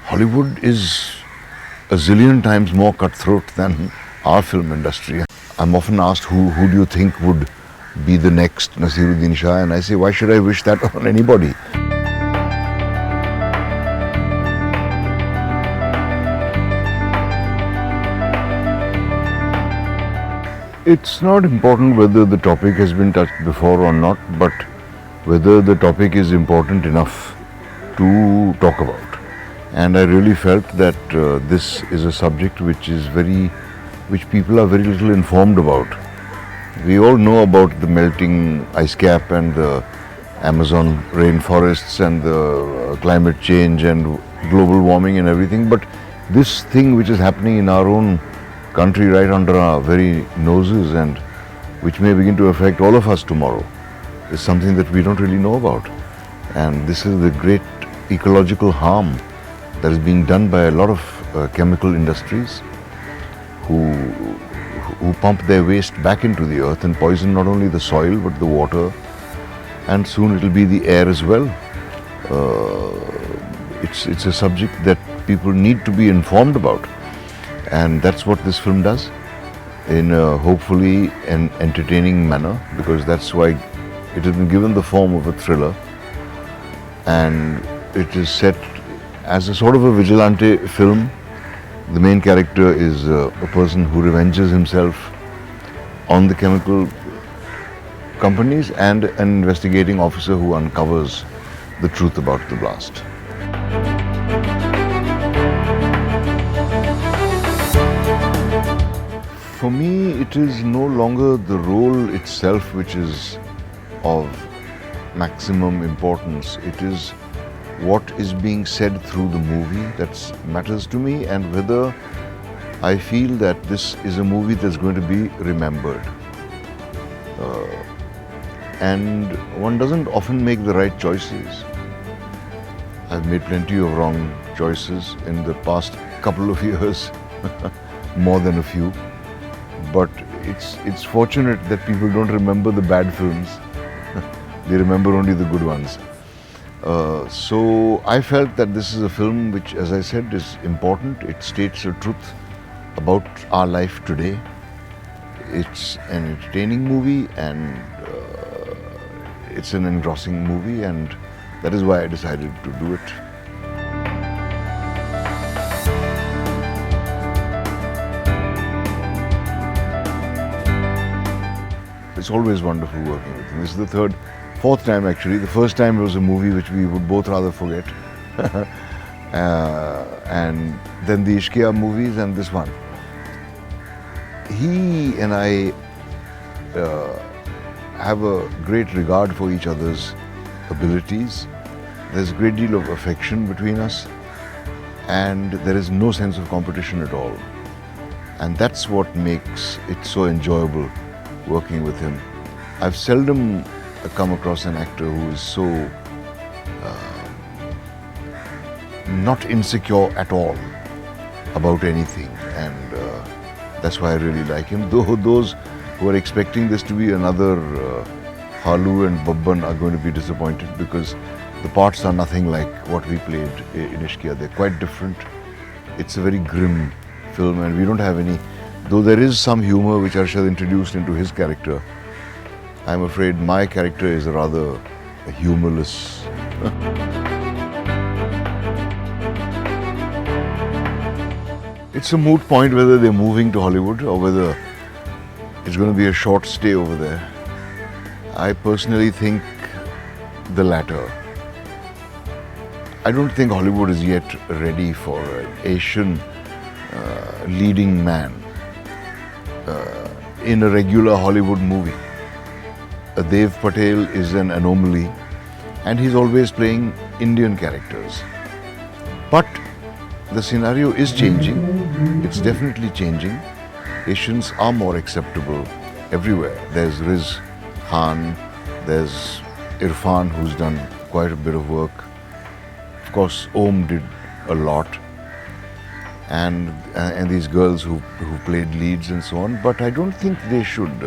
Hollywood is a zillion times more cutthroat than our film industry. I'm often asked, who do you think would be the next Naseeruddin Shah? And I say, why should I wish that on anybody? It's not important whether the topic has been touched before or not, but whether the topic is important enough to talk about. And I really felt that this is a subject which people are very little informed about. We all know about the melting ice cap and the Amazon rainforests and the climate change and global warming and everything, but this thing which is happening in our own country right under our very noses and which may begin to affect all of us tomorrow is something that we don't really know about. And this is the great ecological harm that is being done by a lot of chemical industries who pump their waste back into the earth and poison not only the soil but the water, and soon it will be the air as well. It's a subject that people need to be informed about, and that's what this film does in a hopefully an entertaining manner, because that's why it has been given the form of a thriller, and it is set as a sort of a vigilante film. The main character is a person who revenges himself on the chemical companies and an investigating officer who uncovers the truth about the blast. For me, it is no longer the role itself which is of maximum importance. It is what is being said through the movie that matters to me, and whether I feel that this is a movie that's going to be remembered. And one doesn't often make the right choices. I've made plenty of wrong choices in the past couple of years, more than a few. But it's fortunate that people don't remember the bad films. They remember only the good ones. So I felt that this is a film which, as I said, is important. It states the truth about our life today. It's an entertaining movie, and it's an engrossing movie, and that is why I decided to do it. It's always wonderful working with him. This is the fourth time actually. The first time was a movie which we would both rather forget. And then the Ishqiya movies and this one. He and I have a great regard for each other's abilities. There's a great deal of affection between us, and there is no sense of competition at all. And that's what makes it so enjoyable working with him. I've seldom come across an actor who is so not insecure at all about anything, and that's why I really like him. Though those who are expecting this to be another Halu and Babban are going to be disappointed, because the parts are nothing like what we played in Ishqiya. They're quite different. It's a very grim film, and we don't have any, though there is some humor which Arshad introduced into his character. I'm afraid my character is rather humorless. It's a moot point whether they're moving to Hollywood or whether it's going to be a short stay over there. I personally think the latter. I don't think Hollywood is yet ready for an Asian leading man in a regular Hollywood movie. Dev Patel is an anomaly, and he's always playing Indian characters. But the scenario is changing. It's definitely changing. Asians are more acceptable everywhere. There's Riz Khan, there's Irfan, who's done quite a bit of work. Of course, Om did a lot, and these girls who played leads and so on. But I don't think they should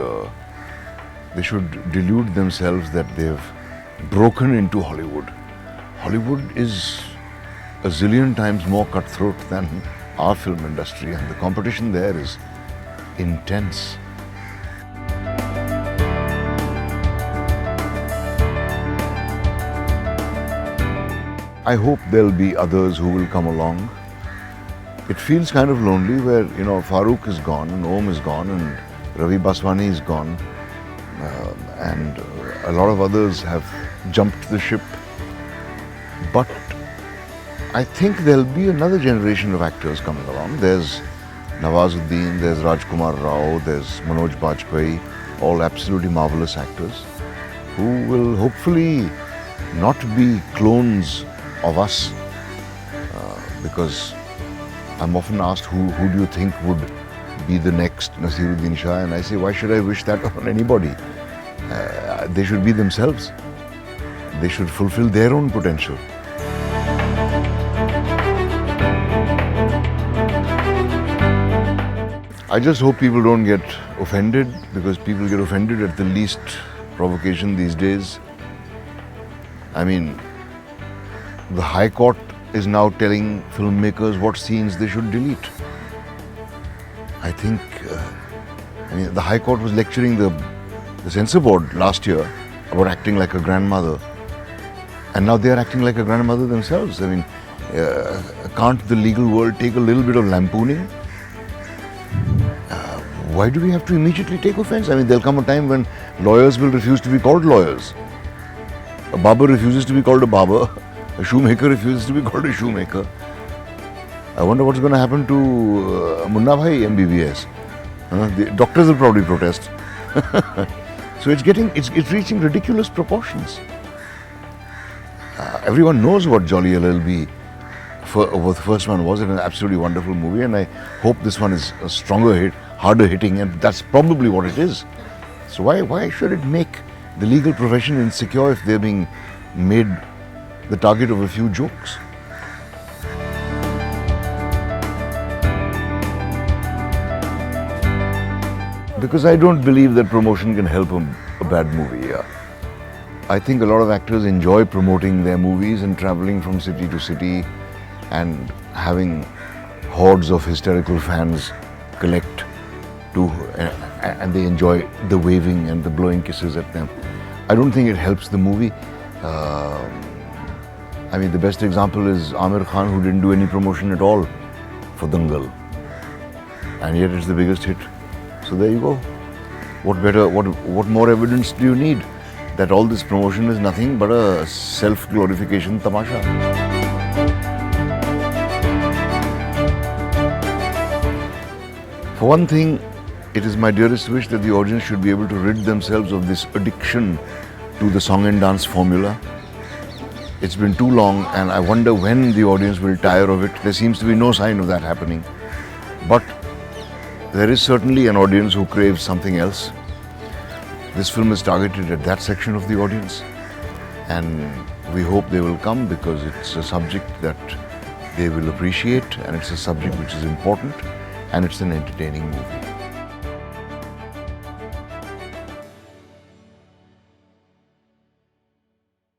delude themselves that they've broken into Hollywood. Hollywood is a zillion times more cutthroat than our film industry, and the competition there is intense. I hope there'll be others who will come along. It feels kind of lonely where, Farooq is gone and Om is gone and Ravi Baswani is gone, and a lot of others have jumped the ship. But I think there'll be another generation of actors coming along. There's Nawazuddin, there's Rajkumar Rao, there's Manoj Bajpayee, all absolutely marvelous actors who will hopefully not be clones of us, because I'm often asked who do you think would be the next Naseeruddin Shah, and I say, why should I wish that on anybody? They should be themselves. They should fulfill their own potential. I just hope people don't get offended, because people get offended at the least provocation these days. I mean, the High Court is now telling filmmakers what scenes they should delete. I think, the High Court was lecturing the censor board last year about acting like a grandmother, and now they are acting like a grandmother themselves. I mean, can't the legal world take a little bit of lampooning? Why do we have to immediately take offense? I mean, there'll come a time when lawyers will refuse to be called lawyers. A barber refuses to be called a barber. A shoemaker refuses to be called a shoemaker. I wonder what's going to happen to Munna Bhai MBBS. The doctors will probably protest. So it's reaching ridiculous proportions. Everyone knows what Jolly LLB the first one was. It was an absolutely wonderful movie, and I hope this one is a stronger hit, harder hitting, and that's probably what it is. So why should it make the legal profession insecure if they're being made the target of a few jokes? Because I don't believe that promotion can help a bad movie. Yeah. I think a lot of actors enjoy promoting their movies and traveling from city to city and having hordes of hysterical fans collect and they enjoy the waving and the blowing kisses at them. I don't think it helps the movie. The best example is Amir Khan, who didn't do any promotion at all for Dangal, and yet it's the biggest hit. So there you go. What more evidence do you need that all this promotion is nothing but a self-glorification tamasha? For one thing, it is my dearest wish that the audience should be able to rid themselves of this addiction to the song and dance formula. It's been too long, and I wonder when the audience will tire of it. There seems to be no sign of that happening. But there is certainly an audience who craves something else. This film is targeted at that section of the audience, and we hope they will come because it's a subject that they will appreciate, and it's a subject which is important, and it's an entertaining movie.